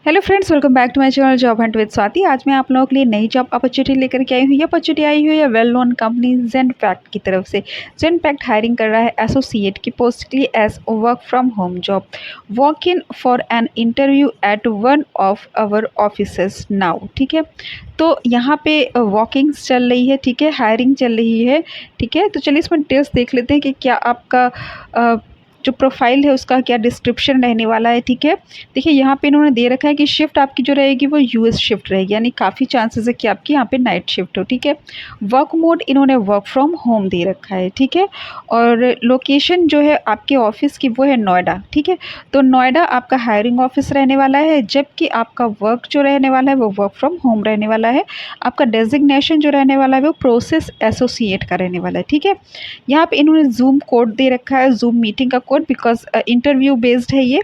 Hello friends, welcome back to my channel job hunt with Swati. आज मैं आप लोगों के लिए नई जॉब अपॉर्चुनिटी लेकर के आई हूँ। ये अपॉर्चुनिटी आई हुई है वेल नोन कंपनी जेनपैक्ट की तरफ से। जेनपैक्ट हायरिंग कर रहा है एसोसिएट की पोस्ट के लिए as work from home job. Walk in for an interview at one of our offices now. ठीक है, तो यहाँ पे वॉकिंग्स चल रही है, ठीक है, हायरिंग चल रही है, ठीक है। तो चलिए इसमें डिटेल्स देख लेते हैं कि क्या आपका जो प्रोफाइल है उसका क्या डिस्क्रिप्शन रहने वाला है। ठीक है, देखिए यहाँ पे इन्होंने दे रखा है कि शिफ्ट आपकी जो रहेगी वो यूएस शिफ्ट रहेगी, यानी काफ़ी चांसेस है कि आपकी यहाँ पे नाइट शिफ्ट हो। ठीक है, वर्क मोड इन्होंने वर्क फ्रॉम होम दे रखा है। ठीक है, और लोकेशन जो है आपके ऑफिस की वो है नोएडा। ठीक है, तो नोएडा आपका हायरिंग ऑफिस रहने वाला है, जबकि आपका वर्क जो रहने वाला है वो वर्क फ्रॉम होम रहने वाला है। आपका डेजिग्नेशन जो रहने वाला है वो प्रोसेस एसोसिएट का रहने वाला है। ठीक है, यहाँ पे इन्होंने जूम कोड दे रखा है, जूम मीटिंग का कोड, बिकॉज इंटरव्यू बेस्ड है ये।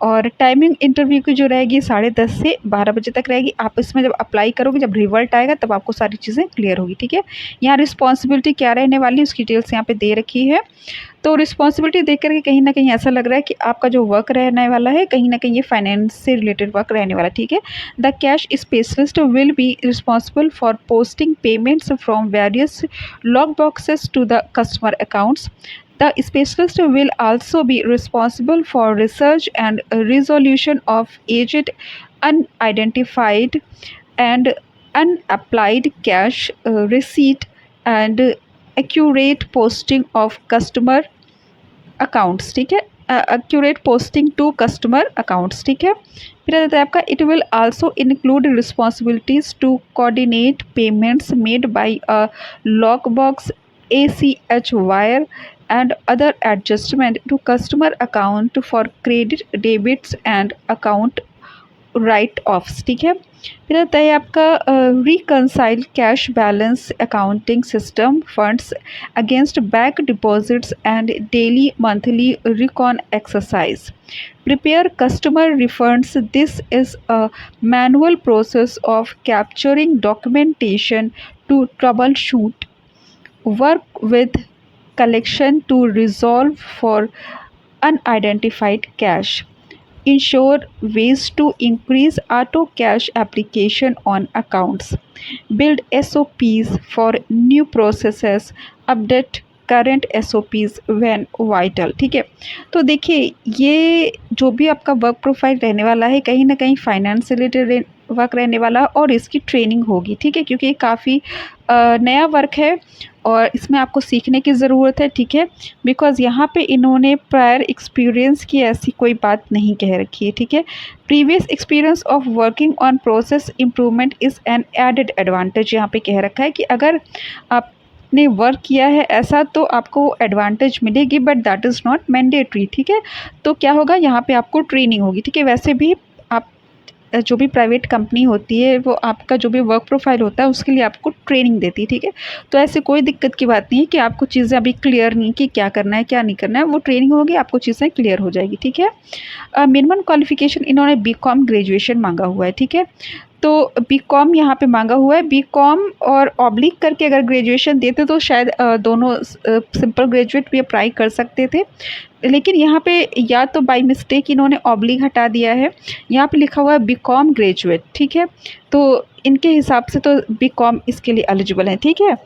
और टाइमिंग इंटरव्यू की जो रहेगी 10:30 से 12 बजे तक रहेगी। आप इसमें जब अप्लाई करोगे, जब रिजल्ट आएगा तब आपको सारी चीज़ें क्लियर होगी। ठीक है, यहाँ रिस्पॉन्सिबिलिटी क्या रहने वाली है उसकी डिटेल्स यहाँ पे दे रखी है। तो रिस्पॉन्सिबिलिटी देख करके कहीं ना कहीं ऐसा लग रहा है कि आपका जो वर्क रहने वाला है कहीं ना कहीं ये फाइनेंस से रिलेटेड वर्क रहने वाला है। ठीक है, the cash specialist will be responsible for posting payments from various lock boxes to the customer accounts. The specialist will also be responsible for research and resolution of aged, unidentified, and unapplied cash receipt and accurate posting of customer accounts. ठीक है, accurate posting to customer accounts. ठीक है, फिर आ जाता है आपका it will also include responsibilities to coordinate payments made by a lock box, ACH wire and other adjustment to customer account for credit debits and account right offs. ठीक है, फिर आता है आपका reconcile cash balance accounting system funds against bank deposits and daily monthly recon exercise, prepare customer refunds. This is a manual process of capturing documentation to troubleshoot, work with collection to resolve for unidentified cash, ensure ways to increase auto cash application on accounts, build SOPs for new processes, update current SOPs when vital. ठीक है, तो देखिए ये जो भी आपका work profile रहने वाला है कहीं ना कहीं फाइनेंस से रिलेटेड वर्क रहने वाला और इसकी ट्रेनिंग होगी। ठीक है, क्योंकि ये काफ़ी नया वर्क है और इसमें आपको सीखने की ज़रूरत है। ठीक है, बिकॉज़ यहाँ पे इन्होंने प्रायर एक्सपीरियंस की ऐसी कोई बात नहीं कह रखी है। ठीक है, previous experience of working on process improvement is an added advantage. यहाँ पे कह रखा है कि अगर आपने वर्क किया है ऐसा तो आपको एडवांटेज मिलेगी, but that is not mandatory. ठीक है, तो क्या होगा, यहाँ पे आपको ट्रेनिंग होगी। ठीक है, वैसे भी आप जो भी प्राइवेट कंपनी होती है वो आपका जो भी वर्क प्रोफाइल होता है उसके लिए आपको ट्रेनिंग देती है। ठीक है, तो ऐसे कोई दिक्कत की बात नहीं है कि आपको चीज़ें अभी क्लियर नहीं कि क्या करना है क्या नहीं करना है, वो ट्रेनिंग होगी आपको चीज़ें क्लियर हो जाएगी। ठीक है, मिनिमम क्वालिफिकेशन इन्होंने BCom ग्रेजुएशन मांगा हुआ है। ठीक है, तो BCom यहाँ पे मांगा हुआ है। BCom और ऑब्लिक करके अगर ग्रेजुएशन देते तो शायद दोनों सिंपल ग्रेजुएट भी अप्लाई कर सकते थे, लेकिन यहाँ पे या तो बाय मिस्टेक इन्होंने ऑब्लिक हटा दिया है, यहाँ पे लिखा हुआ है BCom ग्रेजुएट। ठीक है, तो इनके हिसाब से तो BCom इसके लिए एलिजिबल है। ठीक है,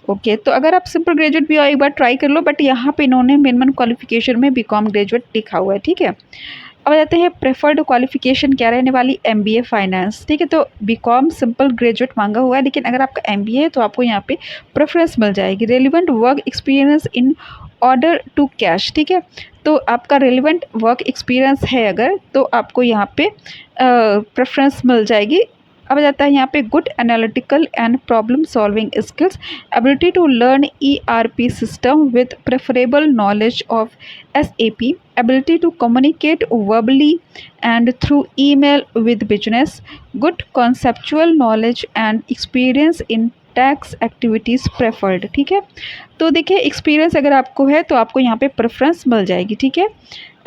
ओके, तो अगर आप सिंपल ग्रेजुएट भी हो एक बार ट्राई कर लो, बट यहाँ पे इन्होंने मिनिमम क्वालिफिकेशन में BCom ग्रेजुएट लिखा हुआ है। ठीक है, अब आ जाते हैं प्रेफर्ड क्वालिफिकेशन क्या रहने वाली, MBA फाइनेंस। ठीक है, तो BCom सिंपल ग्रेजुएट मांगा हुआ है, लेकिन अगर आपका MBA है तो आपको यहाँ पे प्रेफरेंस मिल जाएगी। Relevant work experience in order to cash. ठीक है, तो आपका रेलिवेंट वर्क एक्सपीरियंस है अगर तो आपको यहाँ पे प्रेफरेंस मिल जाएगी। अब आ जाता है यहाँ पे good analytical and problem solving skills, ability to learn ERP system with preferable knowledge of SAP, ability to communicate verbally and through email with business, good conceptual knowledge and experience in tax activities preferred. ठीक है, तो देखिए experience अगर आपको है तो आपको यहाँ पे प्रेफरेंस मिल जाएगी। ठीक है,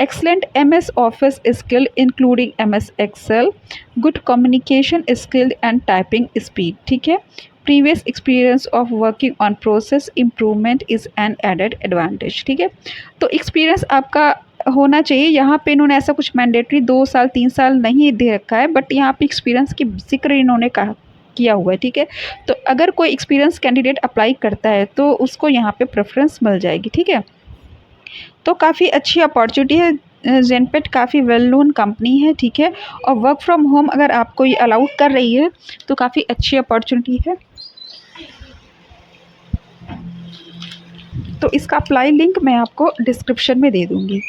excellent MS office skill including MS excel, good communication skill and typing speed. ठीक है, previous experience of working on process improvement is an added advantage. ठीक है, तो एक्सपीरियंस आपका होना चाहिए। यहाँ पे इन्होंने ऐसा कुछ मैंडेटरी 2 साल 3 साल नहीं दे रखा है, बट यहाँ पे एक्सपीरियंस की ज़िक्र इन्होंने कहा किया हुआ है, ठीक है। तो अगर कोई एक्सपीरियंस कैंडिडेट अप्लाई करता है तो उसको यहाँ पे प्रेफरेंस मिल जाएगी, ठीक है। तो काफ़ी अच्छी अपॉर्चुनिटी है। जेनपेट काफ़ी वेल नोन कंपनी है, ठीक है। और वर्क फ्रॉम होम अगर आपको ये अलाउड कर रही है तो काफ़ी अच्छी अपॉर्चुनिटी है। तो इसका अप्लाई लिंक मैं आपको डिस्क्रिप्शन में दे दूँगी।